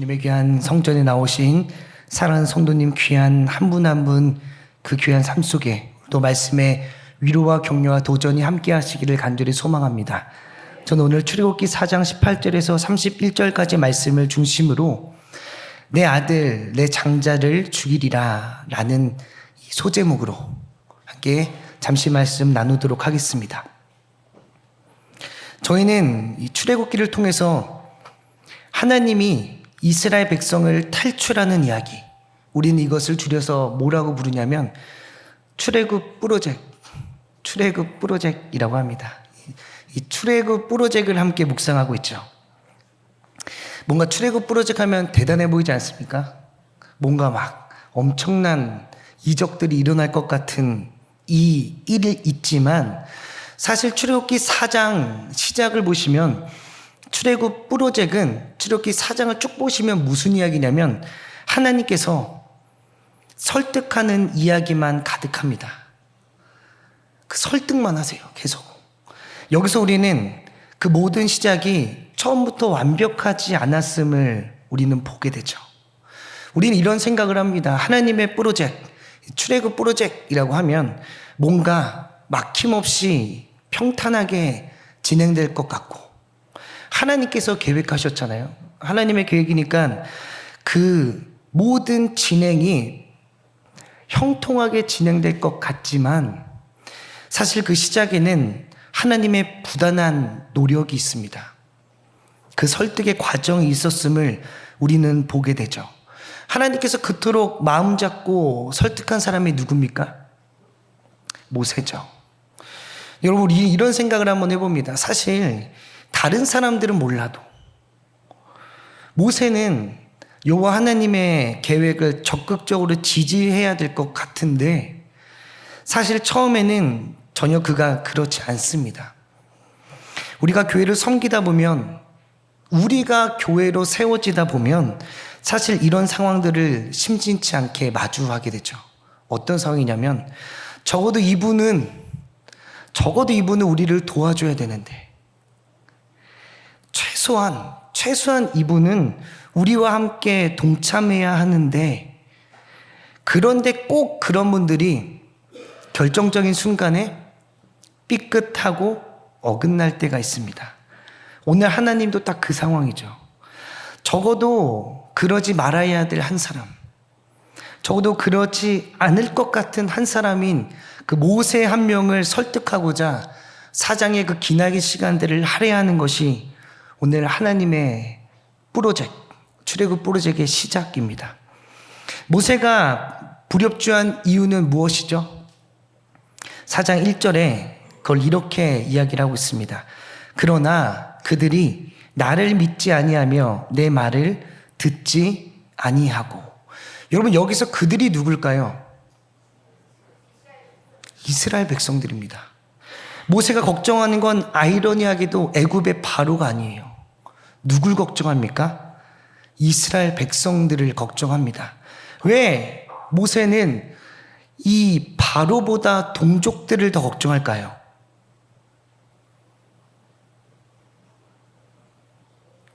주님의 귀한 성전에 나오신 사랑하는 성도님 귀한 한 분 한 분 그 귀한 삶 속에 또 말씀의 위로와 격려와 도전이 함께 하시기를 간절히 소망합니다. 저는 오늘 출애굽기 4장 18절에서 31절까지 말씀을 중심으로 내 아들 내 장자를 죽이리라 라는 소제목으로 함께 잠시 말씀 나누도록 하겠습니다. 저희는 이 출애굽기를 통해서 하나님이 이스라엘 백성을 탈출하는 이야기, 우리는 이것을 줄여서 뭐라고 부르냐면 출애굽 프로젝트이라고 합니다. 이 출애굽 프로젝트를 함께 묵상하고 있죠. 뭔가 출애굽 프로젝트 하면 대단해 보이지 않습니까? 뭔가 막 엄청난 이적들이 일어날 것 같은 이 일이 있지만 사실 출애굽기 4장 시작을 보시면 출애굽 프로젝트는 출애굽기 4장을 쭉 보시면 무슨 이야기냐면 하나님께서 설득하는 이야기만 가득합니다. 그 설득만 하세요. 계속. 여기서 우리는 그 모든 시작이 처음부터 완벽하지 않았음을 우리는 보게 되죠. 우리는 이런 생각을 합니다. 하나님의 프로젝트, 출애굽 프로젝트이라고 하면 뭔가 막힘없이 평탄하게 진행될 것 같고 하나님께서 계획하셨잖아요. 하나님의 계획이니까 그 모든 진행이 형통하게 진행될 것 같지만 사실 그 시작에는 하나님의 부단한 노력이 있습니다. 그 설득의 과정이 있었음을 우리는 보게 되죠. 하나님께서 그토록 마음 잡고 설득한 사람이 누굽니까? 모세죠. 여러분, 우리 이런 생각을 한번 해봅니다. 사실 다른 사람들은 몰라도 모세는 여호와 하나님의 계획을 적극적으로 지지해야 될 것 같은데 사실 처음에는 전혀 그가 그렇지 않습니다. 우리가 교회를 섬기다 보면 우리가 교회로 세워지다 보면 사실 이런 상황들을 심진치 않게 마주하게 되죠. 어떤 상황이냐면 적어도 이분은 우리를 도와줘야 되는데 최소한 이분은 우리와 함께 동참해야 하는데 그런데 꼭 그런 분들이 결정적인 순간에 삐끗하고 어긋날 때가 있습니다. 오늘 하나님도 딱 그 상황이죠. 적어도 그러지 말아야 될 한 사람, 적어도 그러지 않을 것 같은 한 사람인 그 모세 한 명을 설득하고자 사장의 그 기나긴 시간들을 할애하는 것이 오늘 하나님의 프로젝트, 출애굽 프로젝트의 시작입니다. 모세가 불협주한 이유는 무엇이죠? 4장 1절에 그걸 이렇게 이야기를 하고 있습니다. 그러나 그들이 나를 믿지 아니하며 내 말을 듣지 아니하고. 여러분, 여기서 그들이 누굴까요? 이스라엘 백성들입니다. 모세가 걱정하는 건 아이러니하게도 애굽의 바로가 아니에요. 누굴 걱정합니까? 이스라엘 백성들을 걱정합니다. 왜 모세는 이 바로보다 동족들을 더 걱정할까요?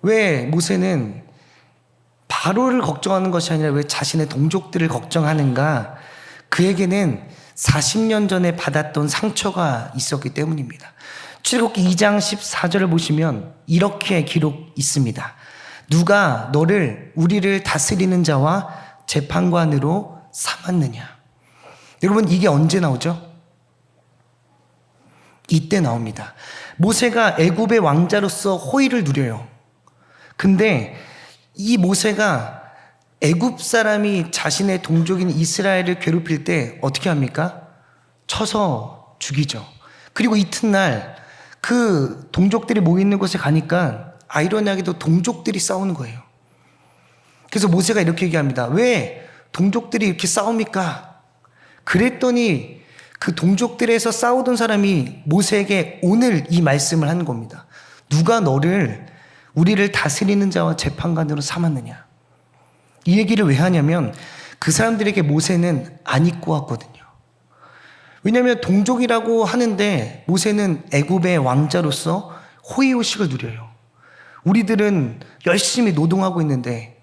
왜 모세는 바로를 걱정하는 것이 아니라 왜 자신의 동족들을 걱정하는가? 그에게는 40년 전에 받았던 상처가 있었기 때문입니다. 출애굽기 2장 14절을 보시면 이렇게 기록 있습니다. 누가 너를 우리를 다스리는 자와 재판관으로 삼았느냐? 여러분, 이게 언제 나오죠? 이때 나옵니다. 모세가 애굽의 왕자로서 호의를 누려요. 근데 이 모세가 애굽 사람이 자신의 동족인 이스라엘을 괴롭힐 때 어떻게 합니까? 쳐서 죽이죠. 그리고 이튿날 그 동족들이 모이는 곳에 가니까 아이러니하게도 동족들이 싸우는 거예요. 그래서 모세가 이렇게 얘기합니다. 왜 동족들이 이렇게 싸웁니까? 그랬더니 그 동족들에서 싸우던 사람이 모세에게 오늘 이 말씀을 하는 겁니다. 누가 너를 우리를 다스리는 자와 재판관으로 삼았느냐? 이 얘기를 왜 하냐면 그 사람들에게 모세는 안 입고 왔거든요. 왜냐하면 동족이라고 하는데 모세는 애굽의 왕자로서 호의호식을 누려요. 우리들은 열심히 노동하고 있는데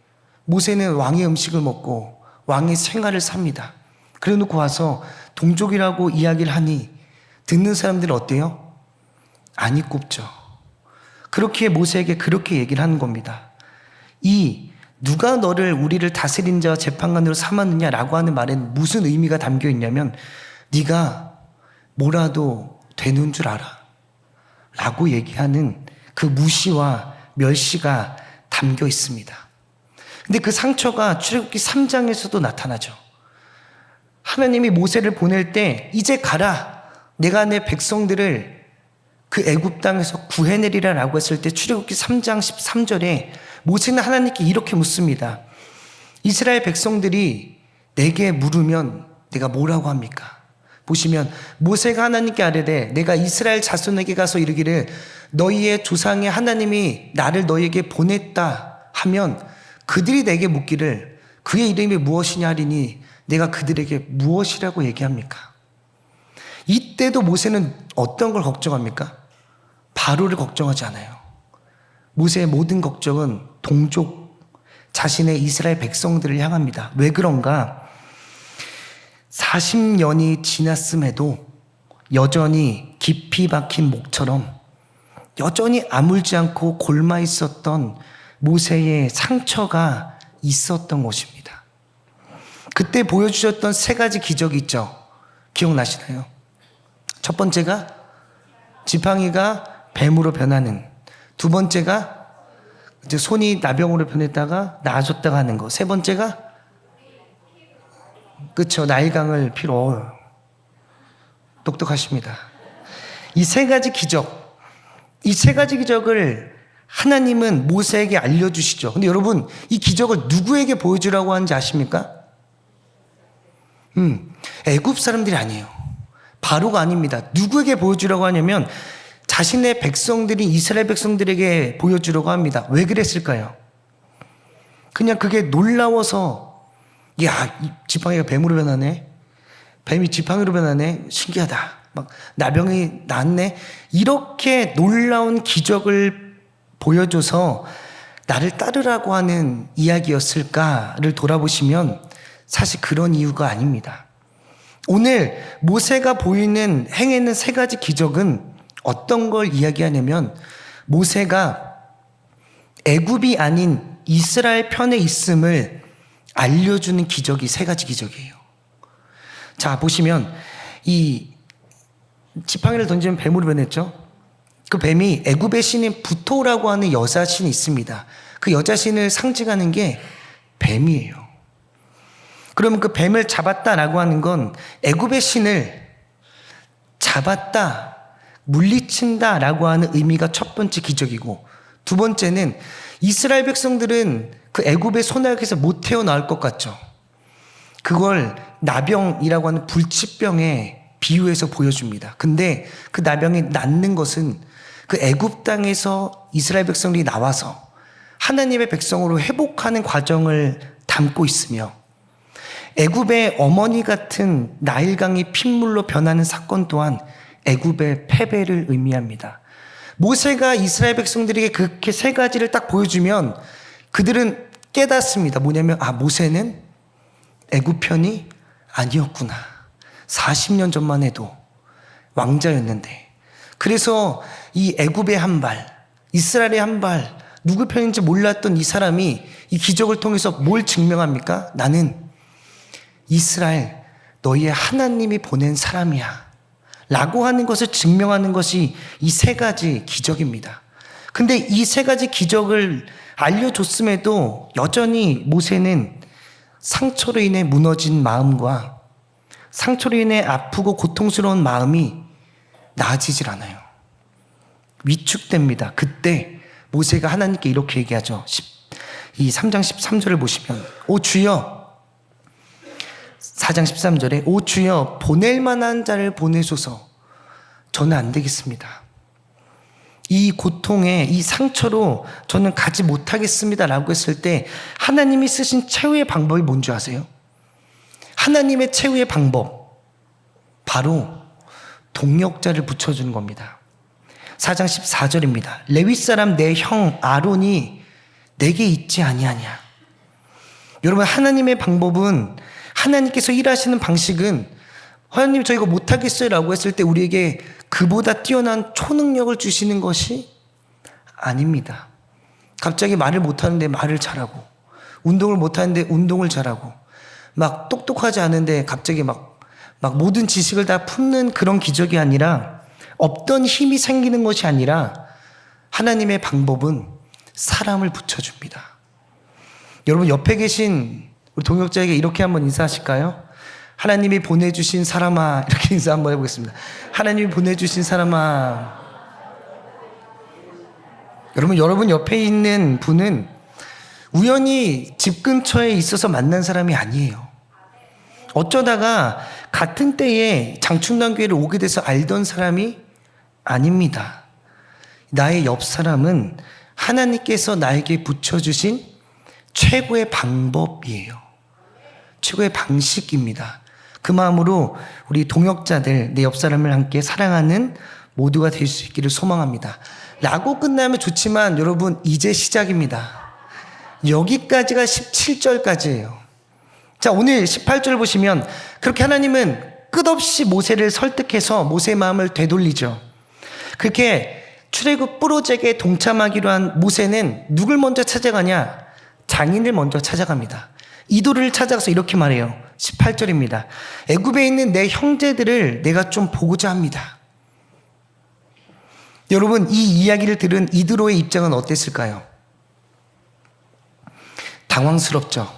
모세는 왕의 음식을 먹고 왕의 생활을 삽니다. 그래 놓고 와서 동족이라고 이야기를 하니 듣는 사람들은 어때요? 안이 꼽죠. 그렇게 모세에게 그렇게 얘기를 하는 겁니다. 누가 너를 우리를 다스린 자와 재판관으로 삼았느냐라고 하는 말에는 무슨 의미가 담겨 있냐면 네가 뭐라도 되는 줄 알아 라고 얘기하는 그 무시와 멸시가 담겨 있습니다. 근데 그 상처가 출애굽기 3장에서도 나타나죠. 하나님이 모세를 보낼 때 이제 가라, 내가 내 백성들을 그 애굽 땅에서 구해내리라 라고 했을 때 출애굽기 3장 13절에 모세는 하나님께 이렇게 묻습니다. 이스라엘 백성들이 내게 물으면 내가 뭐라고 합니까? 보시면 모세가 하나님께 아뢰되 내가 이스라엘 자손에게 가서 이르기를 너희의 조상의 하나님이 나를 너희에게 보냈다 하면 그들이 내게 묻기를 그의 이름이 무엇이냐 하리니 내가 그들에게 무엇이라고 얘기합니까? 이때도 모세는 어떤 걸 걱정합니까? 바로를 걱정하지 않아요. 모세의 모든 걱정은 동족, 자신의 이스라엘 백성들을 향합니다. 왜 그런가? 40년이 지났음에도 여전히 깊이 박힌 목처럼 여전히 아물지 않고 골마 있었던 모세의 상처가 있었던 것입니다. 그때 보여주셨던 3가지 기적이 있죠. 기억나시나요? 첫 번째가 지팡이가 뱀으로 변하는, 두 번째가 이제 손이 나병으로 변했다가 나아졌다가 하는 거, 세 번째가 그쵸, 나일강을 피로. 똑똑하십니다. 이 3가지 기적, 이 3가지 기적을 하나님은 모세에게 알려주시죠. 근데 여러분, 이 기적을 누구에게 보여주라고 하는지 아십니까? 애굽 사람들이 아니에요. 바로가 아닙니다. 누구에게 보여주라고 하냐면 자신의 백성들이 이스라엘 백성들에게 보여주려고 합니다. 왜 그랬을까요? 그냥 그게 놀라워서, 야, 이 지팡이가 뱀으로 변하네. 뱀이 지팡이로 변하네. 신기하다. 막 나병이 낫네. 이렇게 놀라운 기적을 보여줘서 나를 따르라고 하는 이야기였을까를 돌아보시면 사실 그런 이유가 아닙니다. 오늘 모세가 보이는 행해는 3가지 기적은 어떤 걸 이야기하냐면 모세가 애굽이 아닌 이스라엘 편에 있음을 알려주는 기적이 3가지 기적이에요. 자, 보시면 이 지팡이를 던지면 뱀으로 변했죠. 그 뱀이 애굽의 신인 부토라고 하는 여자신이 있습니다. 그 여자신을 상징하는 게 뱀이에요. 그러면 그 뱀을 잡았다라고 하는 건 애굽의 신을 잡았다, 물리친다라고 하는 의미가 첫 번째 기적이고, 두 번째는 이스라엘 백성들은 그 애굽의 손아귀에서 못 태어나올 것 같죠. 그걸 나병이라고 하는 불치병에 비유해서 보여줍니다. 근데 그 나병이 낫는 것은 그 애굽 땅에서 이스라엘 백성들이 나와서 하나님의 백성으로 회복하는 과정을 담고 있으며, 애굽의 어머니 같은 나일강이 핏물로 변하는 사건 또한 애굽의 패배를 의미합니다. 모세가 이스라엘 백성들에게 그렇게 3가지를 딱 보여주면 그들은 깨닫습니다. 뭐냐면, 아, 모세는 애굽 편이 아니었구나. 40년 전만 해도 왕자였는데. 그래서 이 애굽의 한 발, 이스라엘의 한 발, 누구 편인지 몰랐던 이 사람이 이 기적을 통해서 뭘 증명합니까? 나는 이스라엘, 너희의 하나님이 보낸 사람이야 라고 하는 것을 증명하는 것이 이 3가지 기적입니다. 근데 이 3가지 기적을 알려줬음에도 여전히 모세는 상처로 인해 무너진 마음과 상처로 인해 아프고 고통스러운 마음이 나아지질 않아요. 위축됩니다. 그때 모세가 하나님께 이렇게 얘기하죠. 이 3장 13절을 보시면, 오 주여, 4장 13절에 오 주여, 보낼 만한 자를 보내소서. 저는 안 되겠습니다. 이 고통에, 이 상처로 저는 가지 못하겠습니다 라고 했을 때 하나님이 쓰신 최후의 방법이 뭔지 아세요? 하나님의 최후의 방법, 바로 동역자를 붙여주는 겁니다. 4장 14절입니다. 레위 사람 내 형 아론이 내게 있지 아니하냐. 여러분, 하나님의 방법은, 하나님께서 일하시는 방식은 하나님 저 이거 못하겠어요 라고 했을 때 우리에게 그보다 뛰어난 초능력을 주시는 것이 아닙니다. 갑자기 말을 못하는데 말을 잘하고, 운동을 못하는데 운동을 잘하고, 막 똑똑하지 않은데 갑자기 막 모든 지식을 다 품는 그런 기적이 아니라, 없던 힘이 생기는 것이 아니라 하나님의 방법은 사람을 붙여줍니다. 여러분, 옆에 계신 우리 동역자에게 이렇게 한번 인사하실까요? 하나님이 보내주신 사람아, 이렇게 인사 한번 해보겠습니다. 하나님이 보내주신 사람아. 여러분 옆에 있는 분은 우연히 집 근처에 있어서 만난 사람이 아니에요. 어쩌다가 같은 때에 장충단교회를 오게 돼서 알던 사람이 아닙니다. 나의 옆 사람은 하나님께서 나에게 붙여주신 최고의 방법이에요. 최고의 방식입니다. 그 마음으로 우리 동역자들, 내 옆 사람을 함께 사랑하는 모두가 될 수 있기를 소망합니다. 라고 끝나면 좋지만 여러분, 이제 시작입니다. 여기까지가 17절까지예요. 자, 오늘 18절 보시면 그렇게 하나님은 끝없이 모세를 설득해서 모세의 마음을 되돌리죠. 그렇게 출애굽 프로젝트에 동참하기로 한 모세는 누굴 먼저 찾아가냐? 장인을 먼저 찾아갑니다. 이도를 찾아가서 이렇게 말해요. 18절입니다. 애굽에 있는 내 형제들을 내가 좀 보고자 합니다. 여러분, 이 이야기를 들은 이드로의 입장은 어땠을까요? 당황스럽죠.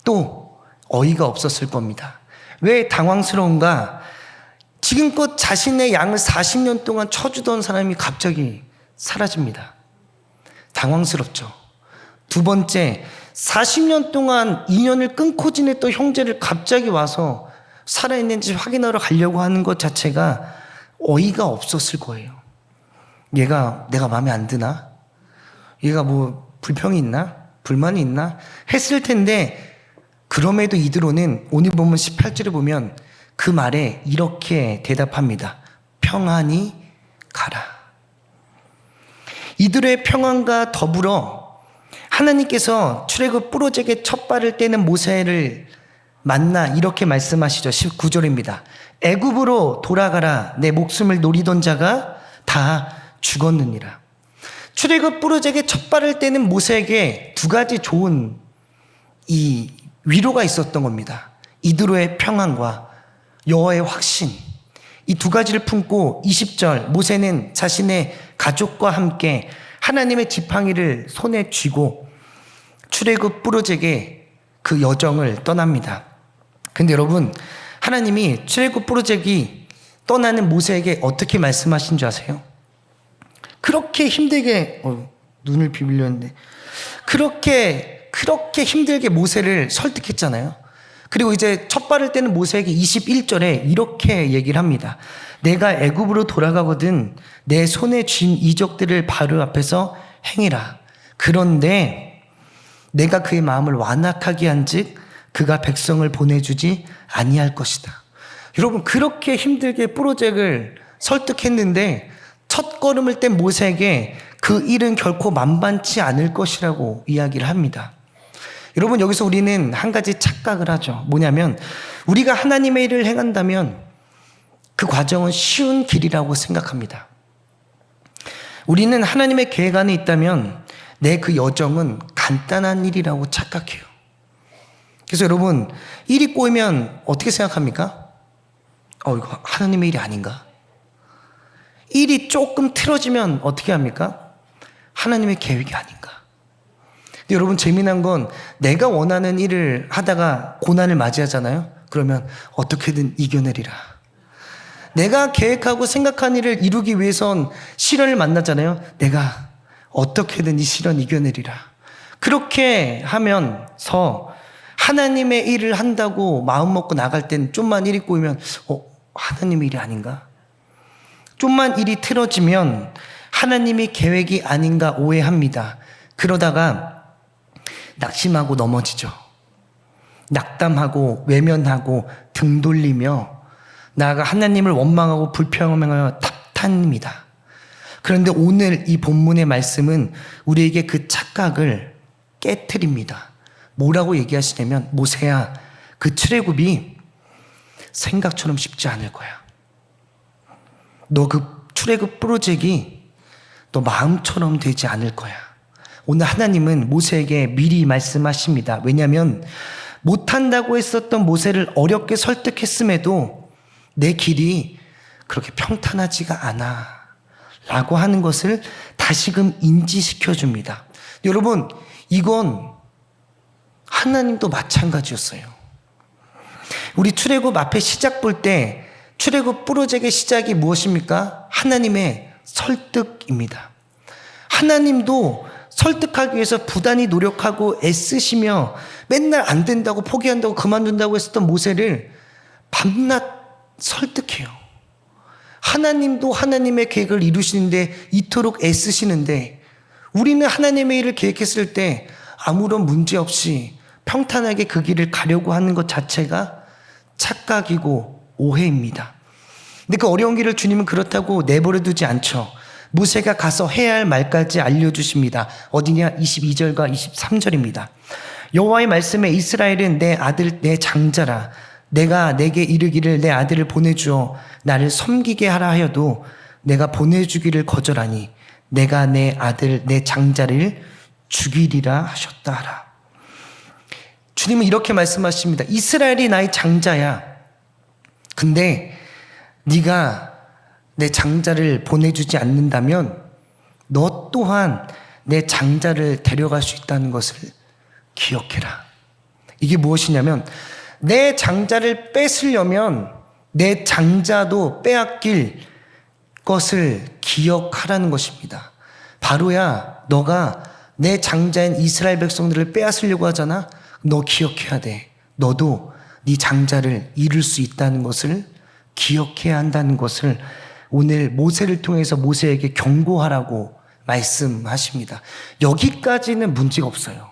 또 어이가 없었을 겁니다. 왜 당황스러운가? 지금껏 자신의 양을 40년 동안 쳐주던 사람이 갑자기 사라집니다. 당황스럽죠. 두 번째, 40년 동안 인연을 끊고 지냈던 형제를 갑자기 와서 살아있는지 확인하러 가려고 하는 것 자체가 어이가 없었을 거예요. 얘가 내가 마음에 안 드나? 얘가 뭐 불평이 있나? 불만이 있나? 했을 텐데, 그럼에도 이드로는 오늘 보면 18절에 보면 그 말에 이렇게 대답합니다. 평안히 가라. 이드로의 평안과 더불어 하나님께서 출애굽 프로젝트의 첫 발을 떼는 모세를 만나 이렇게 말씀하시죠. 19절입니다. 애굽으로 돌아가라. 내 목숨을 노리던 자가 다 죽었느니라. 출애굽 프로젝트의 첫 발을 떼는 모세에게 두 가지 좋은 이 위로가 있었던 겁니다. 이드로의 평안과 여호와의 확신. 이 두 가지를 품고 20절 모세는 자신의 가족과 함께 하나님의 지팡이를 손에 쥐고 출애굽 프로젝트의 그 여정을 떠납니다. 근데 여러분, 하나님이 출애굽 프로젝트가 떠나는 모세에게 어떻게 말씀하신 줄 아세요? 그렇게 힘들게 눈을 비비렸는데 그렇게 힘들게 모세를 설득했잖아요. 그리고 이제 첫 발을 떼는 모세에게 21절에 이렇게 얘기를 합니다. 내가 애굽으로 돌아가거든 내 손에 쥔 이적들을 바로 앞에서 행해라. 그런데 내가 그의 마음을 완악하게 한즉 그가 백성을 보내주지 아니할 것이다. 여러분, 그렇게 힘들게 프로젝트를 설득했는데 첫 걸음을 뗀 모세에게 그 일은 결코 만만치 않을 것이라고 이야기를 합니다. 여러분, 여기서 우리는 한 가지 착각을 하죠. 뭐냐면 우리가 하나님의 일을 행한다면 그 과정은 쉬운 길이라고 생각합니다. 우리는 하나님의 계획 안에 있다면 내 그 여정은 간단한 일이라고 착각해요. 그래서 여러분, 일이 꼬이면 어떻게 생각합니까? 이거 하나님의 일이 아닌가? 일이 조금 틀어지면 어떻게 합니까? 하나님의 계획이 아닌가? 근데 여러분, 재미난 건 내가 원하는 일을 하다가 고난을 맞이하잖아요. 그러면 어떻게든 이겨내리라. 내가 계획하고 생각한 일을 이루기 위해선 시련을 만나잖아요. 내가 어떻게든 이 시련 이겨내리라. 그렇게 하면서 하나님의 일을 한다고 마음 먹고 나갈 땐 좀만 일이 꼬이면 하나님의 일이 아닌가? 좀만 일이 틀어지면 하나님이 계획이 아닌가 오해합니다. 그러다가 낙심하고 넘어지죠. 낙담하고 외면하고 등 돌리며 나아가 하나님을 원망하고 불평하며 탓합니다. 그런데 오늘 이 본문의 말씀은 우리에게 그 착각을 깨트립니다. 뭐라고 얘기하시냐면, 모세야, 그 출애굽이 생각처럼 쉽지 않을 거야. 너 그 출애굽 프로젝트가 너 마음처럼 되지 않을 거야. 오늘 하나님은 모세에게 미리 말씀하십니다. 왜냐하면 못한다고 했었던 모세를 어렵게 설득했음에도 내 길이 그렇게 평탄하지가 않아 라고 하는 것을 다시금 인지시켜 줍니다. 여러분, 이건 하나님도 마찬가지였어요. 우리 출애굽 앞에 시작 볼 때 출애굽 프로젝트의 시작이 무엇입니까? 하나님의 설득입니다. 하나님도 설득하기 위해서 부단히 노력하고 애쓰시며 맨날 안 된다고 포기한다고 그만둔다고 했었던 모세를 밤낮 설득해요. 하나님도 하나님의 계획을 이루시는데 이토록 애쓰시는데, 우리는 하나님의 일을 계획했을 때 아무런 문제 없이 평탄하게 그 길을 가려고 하는 것 자체가 착각이고 오해입니다. 근데 그 어려운 길을 주님은 그렇다고 내버려 두지 않죠. 모세가 가서 해야 할 말까지 알려주십니다. 어디냐? 22절과 23절입니다. 여호와의 말씀에 이스라엘은 내 아들 내 장자라. 내가 내게 이르기를 내 아들을 보내주어 나를 섬기게 하라 하여도 내가 보내주기를 거절하니 내가 내 아들 내 장자를 죽이리라 하셨다 하라. 주님은 이렇게 말씀하십니다. 이스라엘이 나의 장자야. 근데 네가 내 장자를 보내주지 않는다면 너 또한 내 장자를 데려갈 수 있다는 것을 기억해라. 이게 무엇이냐면, 내 장자를 뺏으려면 내 장자도 빼앗길 것을 기억하라는 것입니다. 바로야, 너가 내 장자인 이스라엘 백성들을 빼앗으려고 하잖아. 너 기억해야 돼. 너도 네 장자를 잃을 수 있다는 것을 기억해야 한다는 것을 오늘 모세를 통해서 모세에게 경고하라고 말씀하십니다. 여기까지는 문제가 없어요.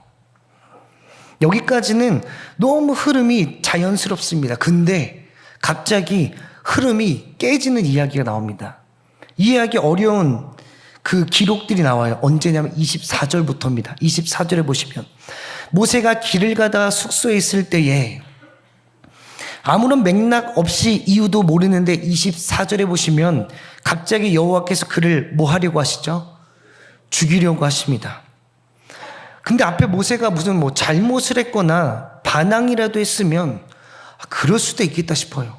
여기까지는 너무 흐름이 자연스럽습니다. 근데 갑자기 흐름이 깨지는 이야기가 나옵니다. 이 이야기 어려운 그 기록들이 나와요. 언제냐면 24절부터입니다. 24절에 보시면 모세가 길을 가다가 숙소에 있을 때에 아무런 맥락 없이 이유도 모르는데 24절에 보시면 갑자기 여호와께서 그를 뭐 하려고 하시죠? 죽이려고 하십니다. 근데 앞에 모세가 무슨 뭐 잘못을 했거나 반항이라도 했으면 그럴 수도 있겠다 싶어요.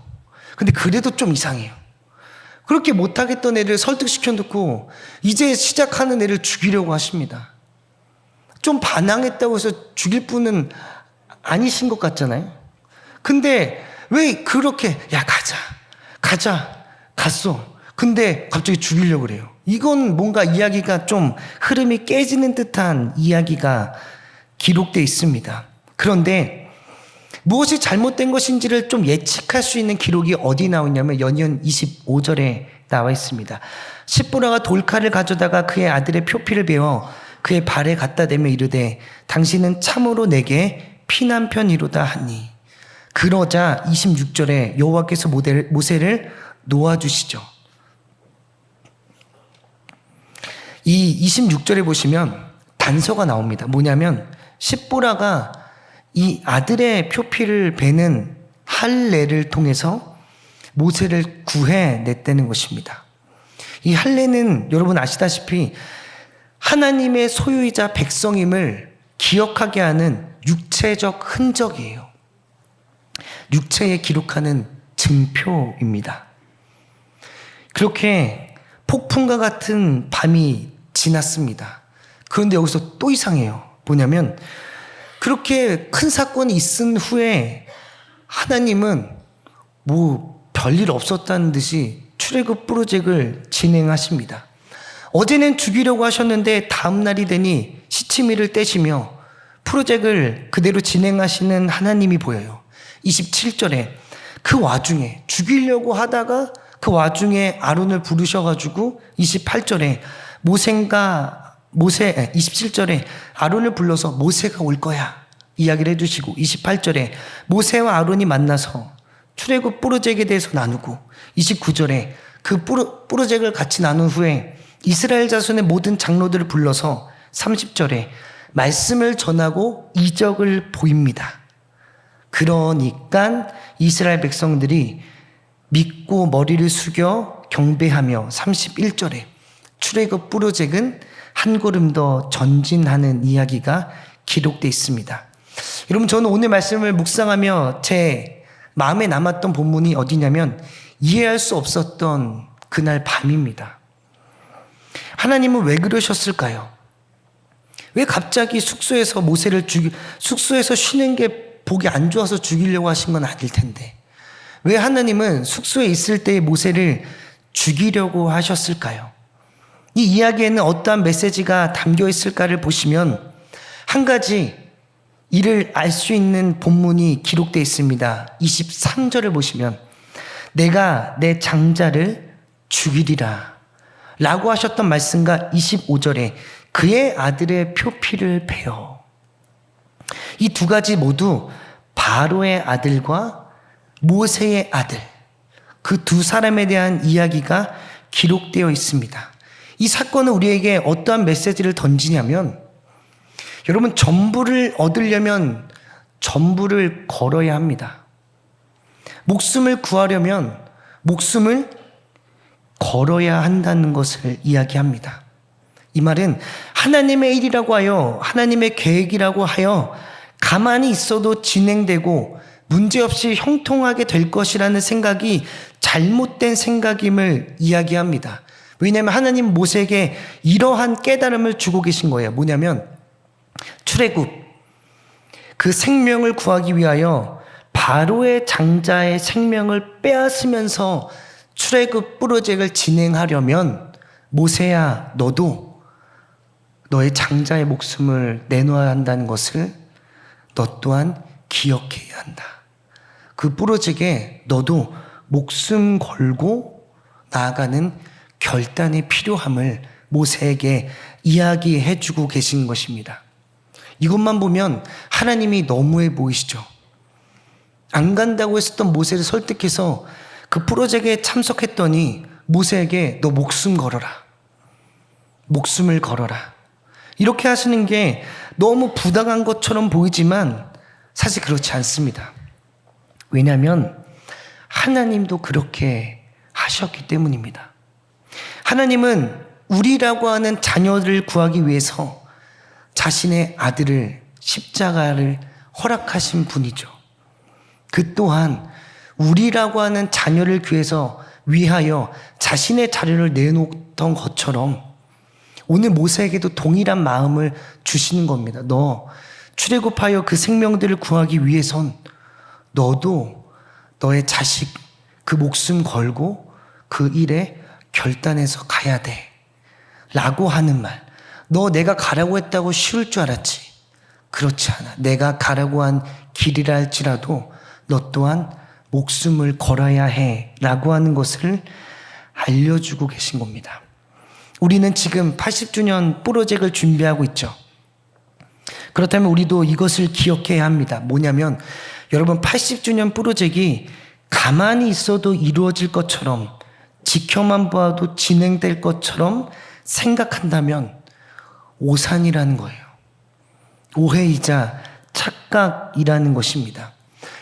근데 그래도 좀 이상해요. 그렇게 못하겠던 애를 설득시켜 놓고 이제 시작하는 애를 죽이려고 하십니다. 좀 반항했다고 해서 죽일 분은 아니신 것 같잖아요. 근데 왜 그렇게 야 가자 갔어. 근데 갑자기 죽이려고 그래요. 이건 뭔가 이야기가 좀 흐름이 깨지는 듯한 이야기가 기록되어 있습니다. 그런데 무엇이 잘못된 것인지를 좀 예측할 수 있는 기록이 어디 나오냐면 연이은 25절에 나와 있습니다. 십보라가 돌칼을 가져다가 그의 아들의 표피를 베어 그의 발에 갖다 대며 이르되 당신은 참으로 내게 피난편이로다 하니, 그러자 26절에 여호와께서 모세를 놓아주시죠. 이 26절에 보시면 단서가 나옵니다. 뭐냐면 십보라가 이 아들의 표피를 베는 할례를 통해서 모세를 구해냈다는 것입니다. 이 할례는 여러분 아시다시피 하나님의 소유이자 백성임을 기억하게 하는 육체적 흔적이에요. 육체에 기록하는 증표입니다. 그렇게 폭풍과 같은 밤이 지났습니다. 그런데 여기서 또 이상해요. 뭐냐면 그렇게 큰 사건이 있은 후에 하나님은 뭐 별일 없었다는 듯이 출애굽 프로젝트를 진행하십니다. 어제는 죽이려고 하셨는데 다음 날이 되니 시치미를 떼시며 프로젝트를 그대로 진행하시는 하나님이 보여요. 27절에 그 와중에 죽이려고 하다가 그 와중에 아론을 부르셔가지고 28절에 27절에 아론을 불러서 모세가 올 거야 이야기를 해주시고 28절에 모세와 아론이 만나서 출애굽 프로젝트에 대해서 나누고 29절에 그 프로젝트를 같이 나눈 후에 이스라엘 자손의 모든 장로들을 불러서 30절에 말씀을 전하고 이적을 보입니다. 그러니까 이스라엘 백성들이 믿고 머리를 숙여 경배하며 31절에 출애굽 부르잭은 한 걸음 더 전진하는 이야기가 기록되어 있습니다. 여러분, 저는 오늘 말씀을 묵상하며 제 마음에 남았던 본문이 어디냐면 이해할 수 없었던 그날 밤입니다. 하나님은 왜 그러셨을까요? 왜 갑자기 숙소에서 숙소에서 쉬는 게 보기 안 좋아서 죽이려고 하신 건 아닐 텐데 왜 하나님은 숙소에 있을 때의 모세를 죽이려고 하셨을까요? 이 이야기에는 어떠한 메시지가 담겨 있을까를 보시면 한 가지 이를 알 수 있는 본문이 기록되어 있습니다. 23절을 보시면 내가 내 장자를 죽이리라 라고 하셨던 말씀과 25절에 그의 아들의 표피를 베어. 이 두 가지 모두 바로의 아들과 모세의 아들, 그 두 사람에 대한 이야기가 기록되어 있습니다. 이 사건은 우리에게 어떠한 메시지를 던지냐면 여러분, 전부를 얻으려면 전부를 걸어야 합니다. 목숨을 구하려면 목숨을 걸어야 한다는 것을 이야기합니다. 이 말은 하나님의 일이라고 하여 하나님의 계획이라고 하여 가만히 있어도 진행되고 문제없이 형통하게 될 것이라는 생각이 잘못된 생각임을 이야기합니다. 왜냐하면 하나님 모세에게 이러한 깨달음을 주고 계신 거예요. 뭐냐면 출애굽, 그 생명을 구하기 위하여 바로의 장자의 생명을 빼앗으면서 출애굽 프로젝트를 진행하려면 모세야, 너도 너의 장자의 목숨을 내놓아야 한다는 것을 너 또한 기억해야 한다. 그 프로젝트에 너도 목숨 걸고 나아가는 결단이 필요함을 모세에게 이야기해주고 계신 것입니다. 이것만 보면 하나님이 너무해 보이시죠? 안 간다고 했었던 모세를 설득해서 그 프로젝트에 참석했더니 모세에게 너 목숨 걸어라. 목숨을 걸어라. 이렇게 하시는 게 너무 부당한 것처럼 보이지만 사실 그렇지 않습니다. 왜냐하면 하나님도 그렇게 하셨기 때문입니다. 하나님은 우리라고 하는 자녀를 구하기 위해서 자신의 아들을 십자가를 허락하신 분이죠. 그 또한 우리라고 하는 자녀를 위하여 자신의 자녀를 내놓던 것처럼 오늘 모세에게도 동일한 마음을 주시는 겁니다. 너 출애굽하여 그 생명들을 구하기 위해선 너도 너의 자식 그 목숨 걸고 그 일에 결단해서 가야 돼 라고 하는 말. 너 내가 가라고 했다고 쉬울 줄 알았지? 그렇지 않아. 내가 가라고 한 길이라 할지라도 너 또한 목숨을 걸어야 해 라고 하는 것을 알려주고 계신 겁니다. 우리는 지금 80주년 프로젝트를 준비하고 있죠. 그렇다면 우리도 이것을 기억해야 합니다. 뭐냐면 여러분, 80주년 프로젝트가 가만히 있어도 이루어질 것처럼 지켜만 봐도 진행될 것처럼 생각한다면 오산이라는 거예요. 오해이자 착각이라는 것입니다.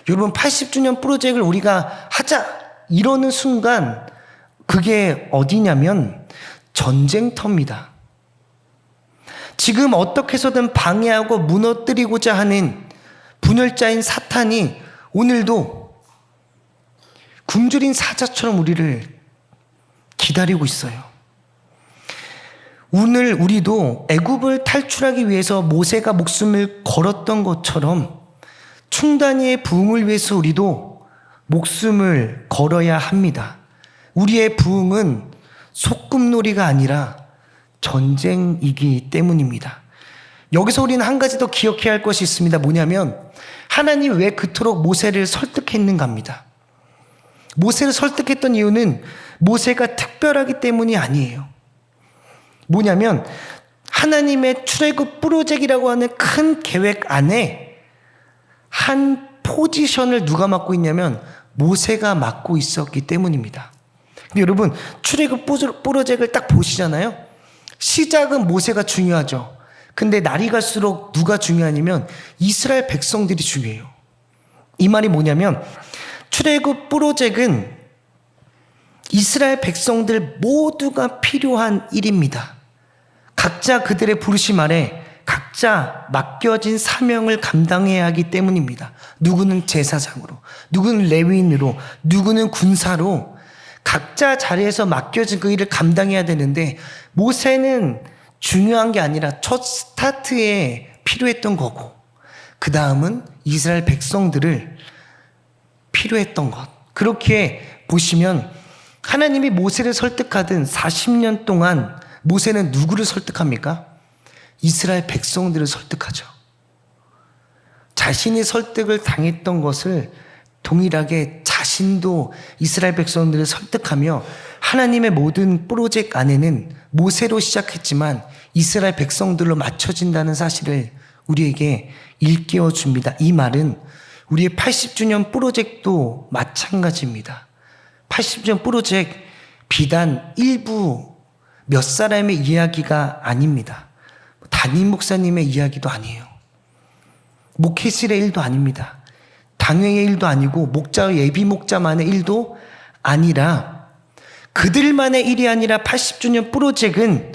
여러분, 80주년 프로젝트를 우리가 하자 이러는 순간 그게 어디냐면 전쟁터입니다. 지금 어떻게 해서든 방해하고 무너뜨리고자 하는 분열자인 사탄이 오늘도 굶주린 사자처럼 우리를 기다리고 있어요. 오늘 우리도 애굽을 탈출하기 위해서 모세가 목숨을 걸었던 것처럼 충단이의 부흥을 위해서 우리도 목숨을 걸어야 합니다. 우리의 부흥은 소꿉놀이가 아니라 전쟁이기 때문입니다. 여기서 우리는 한 가지 더 기억해야 할 것이 있습니다. 뭐냐면 하나님 왜 그토록 모세를 설득했는가 합니다. 모세를 설득했던 이유는 모세가 특별하기 때문이 아니에요. 뭐냐면 하나님의 출애굽 프로젝트라고 하는 큰 계획 안에 한 포지션을 누가 맡고 있냐면 모세가 맡고 있었기 때문입니다. 근데 여러분, 출애굽 프로젝트를 딱 보시잖아요. 시작은 모세가 중요하죠. 근데 날이 갈수록 누가 중요하냐면 이스라엘 백성들이 중요해요. 이 말이 뭐냐면 출애굽 프로젝트는 이스라엘 백성들 모두가 필요한 일입니다. 각자 그들의 부르심 아래 각자 맡겨진 사명을 감당해야 하기 때문입니다. 누구는 제사장으로, 누구는 레위인으로, 누구는 군사로 각자 자리에서 맡겨진 그 일을 감당해야 되는데 모세는 중요한 게 아니라 첫 스타트에 필요했던 거고 그 다음은 이스라엘 백성들을 필요했던 것. 그렇게 보시면 하나님이 모세를 설득하던 40년 동안 모세는 누구를 설득합니까? 이스라엘 백성들을 설득하죠. 자신이 설득을 당했던 것을 동일하게 자신도 이스라엘 백성들을 설득하며 하나님의 모든 프로젝트 안에는 모세로 시작했지만 이스라엘 백성들로 맞춰진다는 사실을 우리에게 일깨워 줍니다. 이 말은 우리의 80주년 프로젝트도 마찬가지입니다. 80주년 프로젝트 비단 일부 몇 사람의 이야기가 아닙니다. 담임 목사님의 이야기도 아니에요. 목회실의 일도 아닙니다. 당회의 일도 아니고 목자 예비 목자만의 일도 아니라 그들만의 일이 아니라 80주년 프로젝트는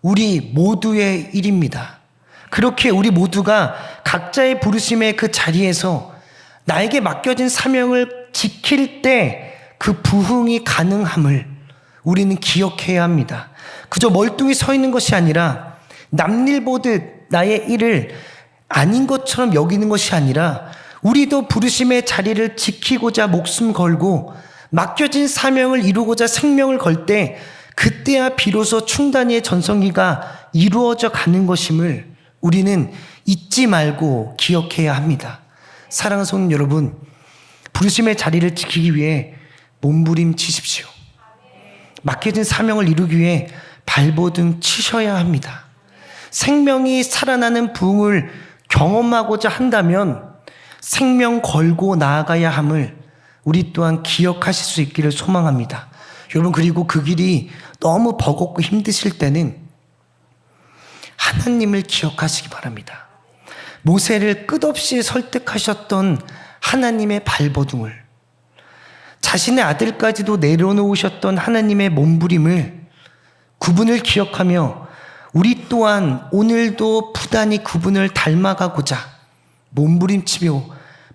우리 모두의 일입니다. 그렇게 우리 모두가 각자의 부르심의 그 자리에서 나에게 맡겨진 사명을 지킬 때 그 부흥이 가능함을 우리는 기억해야 합니다. 그저 멀뚱히 서 있는 것이 아니라 남일 보듯 나의 일을 아닌 것처럼 여기는 것이 아니라 우리도 부르심의 자리를 지키고자 목숨 걸고 맡겨진 사명을 이루고자 생명을 걸 때 그때야 비로소 충단의 전성기가 이루어져 가는 것임을 우리는 잊지 말고 기억해야 합니다. 사랑하는 성도 여러분, 부르심의 자리를 지키기 위해 몸부림치십시오. 맡겨진 사명을 이루기 위해 발버둥 치셔야 합니다. 생명이 살아나는 부흥을 경험하고자 한다면 생명 걸고 나아가야 함을 우리 또한 기억하실 수 있기를 소망합니다. 여러분, 그리고 그 길이 너무 버겁고 힘드실 때는 하나님을 기억하시기 바랍니다. 모세를 끝없이 설득하셨던 하나님의 발버둥을, 자신의 아들까지도 내려놓으셨던 하나님의 몸부림을, 그분을 기억하며 우리 또한 오늘도 부단히 그분을 닮아가고자 몸부림치며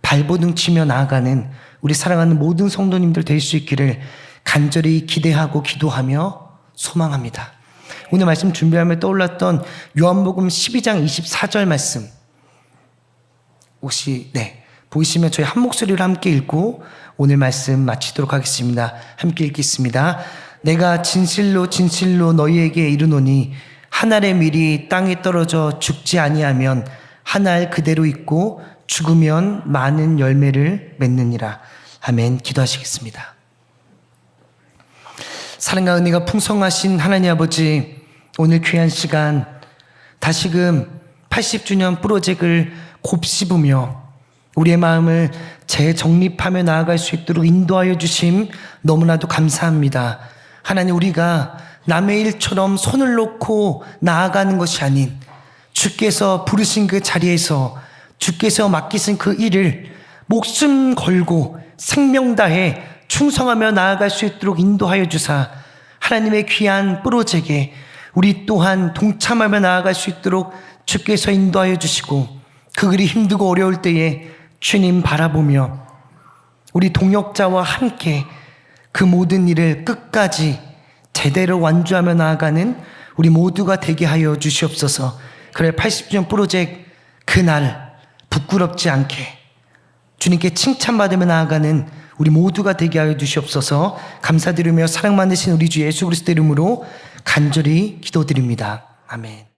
발버둥치며 나아가는 우리 사랑하는 모든 성도님들 될 수 있기를 간절히 기대하고 기도하며 소망합니다. 오늘 말씀 준비하며 떠올랐던 요한복음 12장 24절 말씀, 혹시 보이시면 저희 한 목소리로 함께 읽고 오늘 말씀 마치도록 하겠습니다. 함께 읽겠습니다. 내가 진실로 진실로 너희에게 이르노니 한 알의 밀이 땅에 떨어져 죽지 아니하면 한 알 그대로 있고 죽으면 많은 열매를 맺느니라. 아멘. 기도하시겠습니다. 사랑과 은혜가 풍성하신 하나님 아버지, 오늘 귀한 시간 다시금 80주년 프로젝트를 곱씹으며 우리의 마음을 재정립하며 나아갈 수 있도록 인도하여 주심 너무나도 감사합니다. 하나님, 우리가 남의 일처럼 손을 놓고 나아가는 것이 아닌 주께서 부르신 그 자리에서 주께서 맡기신 그 일을 목숨 걸고 생명 다해 충성하며 나아갈 수 있도록 인도하여 주사 하나님의 귀한 프로젝트에 우리 또한 동참하며 나아갈 수 있도록 주께서 인도하여 주시고 그 일이 힘들고 어려울 때에 주님 바라보며 우리 동역자와 함께 그 모든 일을 끝까지 제대로 완주하며 나아가는 우리 모두가 되게 하여 주시옵소서. 그래 80주년 프로젝트 그날 부끄럽지 않게 주님께 칭찬받으며 나아가는 우리 모두가 되게 하여 주시옵소서. 감사드리며 사랑 많으신 우리 주 예수 그리스도 이름으로 간절히 기도드립니다. 아멘.